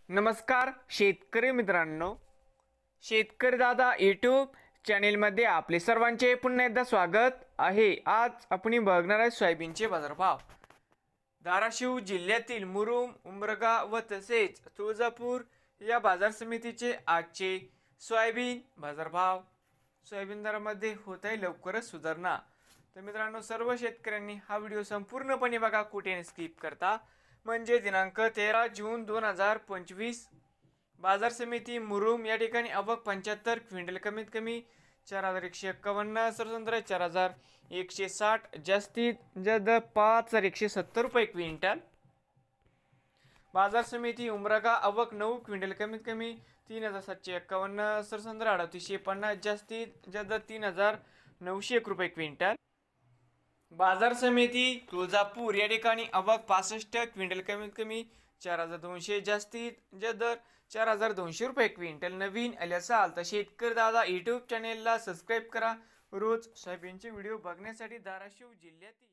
नमस्कार शेतकरी मित्रांनो, शेतकरी दादा यूट्यूब चॅनेलमध्ये आपले सर्वांचे पुन्हा एकदा स्वागत आहे। आज आपण बघणार आहे सोयाबीनचे बाजारभाव। धाराशिव जिल्ह्यातील मुरुम, उंबरगा व तसेच तुळजापूर या बाजार समितीचे आजचे सोयाबीन बाजारभाव। सोयाबीन दरामध्ये होत आहे लवकरच सुधारणा। तर मित्रांनो, सर्व शेतकऱ्यांनी हा व्हिडिओ संपूर्णपणे बघा, कुठे स्किप करता, म्हणजे दिनांक 13 जून 2025 बाजार समिती मुरुम या ठिकाणी आवक 75 क्विंटल, कमीत कमी 4151, सरसंत्र 4160, जास्तीत जास्त 5170 रुपये क्विंटल। बाजार समिती उमरगा आवक 9 क्विंटल, कमीत कमी 3751, सरसंत्र 3850, जास्तीत जास्त 3901 रुपये क्विंटल। बाजार समिती तुळजापूर या ठिकाणी आवक 65 क्विंटल, कमीत कमी 4200, जास्तीत जास्त 4200 रुपये क्विंटल। नवीन आले असाल तर शेतकरी दादा यूट्यूब चॅनेलला सबस्क्राईब करा, रोज सोयाबीनचे व्हिडिओ बघण्यासाठी। धाराशिव जिल्ह्यातील